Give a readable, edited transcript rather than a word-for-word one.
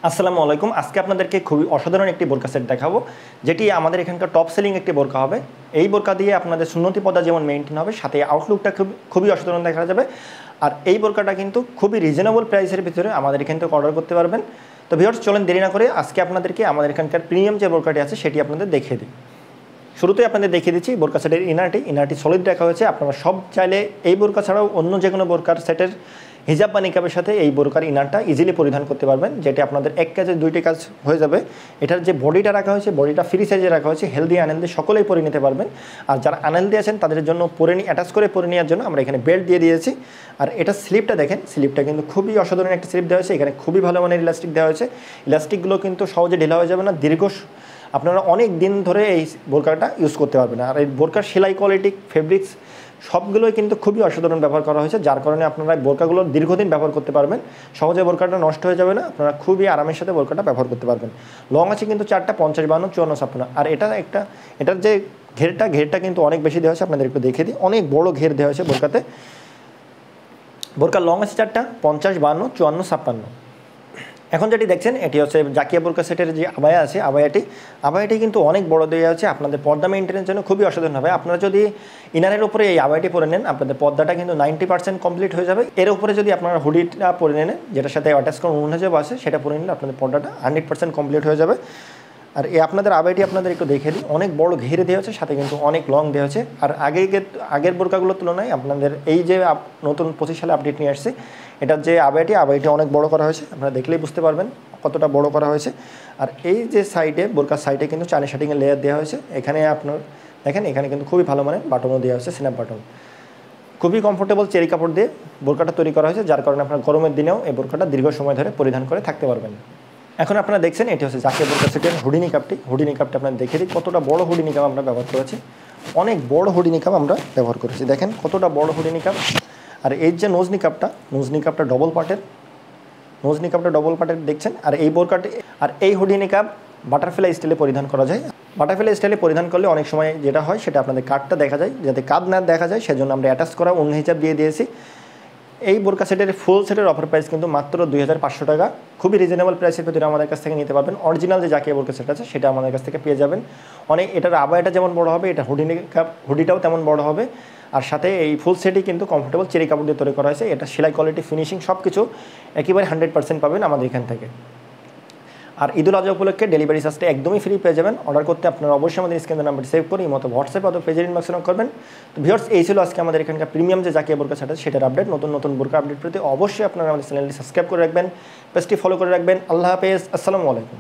আসসালামু আলাইকুম। আজকে আপনাদেরকে খুবই অসাধারণ একটি বোরকা সেট দেখাবো, যেটি আমাদের এখানকার টপ সেলিং একটি বোরকা হবে। এই বোরকা দিয়ে আপনাদের সুন্নতি পর্দা যেমন মেইনটেইন হবে, সাথে আউটলুকটা খুবই অসাধারণ দেখা যাবে। আর এই বোরকাটা কিন্তু খুবই রিজনেবল প্রাইসের ভিতরে আমাদের এখান থেকে অর্ডার করতে পারবেন। তো ভিউয়ার্স, চলেন দেরি না করে আজকে আপনাদেরকে আমাদের এখানকার প্রিমিয়াম যে বোরকাটি আছে সেটি আপনাদের দেখিয়ে দিই। শুরুতেই আপনাদের দেখিয়ে দিচ্ছি বোরকা সেটের ইনারটি সলিড রাখা হয়েছে। আপনারা সব চাইলে এই বোরকা ছাড়াও অন্য যে কোনো বোরকার সেটের হিজাব বা নিকাবের সাথে এই বোরকার ইনারটা ইজিলি পরিধান করতে পারবেন, যেটি আপনাদের এক কাজে দুইটি কাজ হয়ে যাবে। এটার যে বডিটা রাখা হয়েছে, বডিটা ফ্রি সাইজে রাখা হয়েছে। হেলদি আনহেলদি সকলেই পরে নিতে পারবেন। আর যারা আনহেলদি আছেন তাদের জন্য অ্যাটাচ করে পরে নেওয়ার জন্য আমরা এখানে বেল্ট দিয়ে দিয়েছি। আর এটা স্লিপটা দেখেন, স্লিপটা কিন্তু খুবই অসাধারণ একটা স্লিপ দেওয়া হয়েছে। এখানে খুবই ভালো মানের ইলাস্টিক দেওয়া হয়েছে। ইলাস্টিকগুলো কিন্তু সহজে ঢিলা হয়ে যাবে না, আপনারা অনেক দিন ধরে এই বোরকাটা ইউজ করতে পারবেন। আর এই বোরকার সেলাই কোয়ালিটি, ফেব্রিক্স সবগুলোই কিন্তু খুবই অসাধারণ ব্যবহার করা হয়েছে, যার কারণে আপনারা বোরকাগুলো দীর্ঘদিন ব্যবহার করতে পারবেন। সহজে বোরকাটা নষ্ট হয়ে যাবে না, আপনারা খুবই আরামের সাথে বোরকাটা ব্যবহার করতে পারবেন। লং আছে কিন্তু 4টা, 50, 52, 54, 56। আর এটার যে ঘেরটা কিন্তু অনেক বেশি দেওয়া হয়েছে। আপনাদের একটু দেখে দিই, অনেক বড় ঘের দেওয়া হয়েছে বোরকাতে। বোরকার লং আছে 4টা, 50, 52, 54, 56। এখন যেটি দেখছেন এটি হচ্ছে জাকিয়া বোরকা সেটের যে আবায়া আছে, আবায়াটি কিন্তু অনেক বড় দেওয়া আছে। আপনাদের পর্দা মেনটেনের জন্য খুবই অসাধারণ হবে। আপনারা যদি ইনারের উপরে এই আবায়াটি পরে নেন, আপনাদের পর্দাটা কিন্তু 90% কমপ্লিট হয়ে যাবে। এর উপরে যদি আপনারা হুডিটা পরে নেন, যেটার সাথে অ্যাটাচ করা হিজাব আছে, সেটা পরে নিলে আপনাদের পর্দাটা 100% কমপ্লিট হয়ে যাবে। আর আপনাদের আবাইটি আপনাদের একটু দেখে দিই, অনেক বড় ঘিরে দেওয়া হচ্ছে, সাথে কিন্তু অনেক লং দেওয়া হচ্ছে। আর আগের বোরকাগুলোর তুলনায় আপনাদের এই যে নতুন 25 সালে আপডেট নিয়ে আসছে, এটার যে আবাইটি অনেক বড় করা হয়েছে। আপনারা দেখলেই বুঝতে পারবেন কতটা বড় করা হয়েছে। আর এই যে বোরকার সাইডে কিন্তু চায়না শার্টিংয়ের লেয়ার দেওয়া হয়েছে। এখানে আপনার দেখেন, এখানে কিন্তু খুবই ভালো মানের বাটনও দেওয়া হয়েছে, স্ন্যাপ বাটন। খুবই কমফোর্টেবল চেরি কাপড় দিয়ে বোরকাটা তৈরি করা হয়েছে, যার কারণে আপনার গরমের দিনেও এই বোরকাটা দীর্ঘ সময় ধরে পরিধান করে থাকতে পারবেন। এখন আপনারা দেখছেন এটি হচ্ছে জাকিয়া বোরকা সেটের হুডি নিকাবটা আপনারা দেখে দিই কতটা বড় হুডি নিকাব আমরা ব্যবহার করেছি। অনেক বড় হুডি নিকাব আমরা ব্যবহার করেছি, দেখেন কতটা বড় হুডি নিকাব। আর এই যে নোজ নিকাবটা ডবল পার্টের দেখছেন। আর এই হুডি নিকাব বাটারফ্লাই স্টাইলে পরিধান করা যায়। বাটারফ্লাই স্টাইলে পরিধান করলে অনেক সময় যেটা হয় সেটা আপনাদের কাঁধটা দেখা যায়, যাতে কাঁধ না দেখা যায় সেজন্য আমরা অ্যাটাচ করা অন্য হিসাব দিয়ে দিয়েছি। এই বোরকা সেটের ফুল সেটের অফার প্রাইস কিন্তু মাত্র 2500 টাকা। খুবই রিজনেবল প্রাইসের ভিতরে আমাদের কাছ থেকে নিতে পারবেন। অরিজিনাল যে জাকিয়া বোরকা সেট আছে সেটা আমাদের কাছ থেকে পেয়ে যাবেন। এটার আবায়াটা যেমন বড় হবে, এটা হুডিটাও তেমন বড় হবে। আর সাথে এই ফুল সেটই কিন্তু কমফোর্টেবল চেরি কাপড় দিয়ে তৈরি করা হয়েছে। এটা সেলাই কোয়ালিটি, ফিনিশিং সব কিছু একেবারে 100% পাবেন আমাদের এখান থেকে। আর ঈদুল আজহা উপলক্ষে ডেলিভারি চার্জটা একদমই ফ্রি পেয়ে যাবেন। অর্ডার করতে আপনারা অবশ্যই আমাদের স্ক্রিনের নাম্বারটি সেভ করে হোয়াটসঅ্যাপ অথবা পেজের ইনবক্সে নক করবেন। তো ভিউয়ার্স, এই ছিল আজকে আমাদের এখানকার প্রিমিয়াম যে জাকিয়া বোরকা সেট আছে সেটার আপডেট। নতুন বোরকা আপডেট পেতে অবশ্যই আপনারা আমাদের চ্যানেলটি সাবস্ক্রাইব করে রাখবেন, পেজটি ফলো করে রাখবেন। আল্লাহ হাফেজ, আসসালামু আলাইকুম।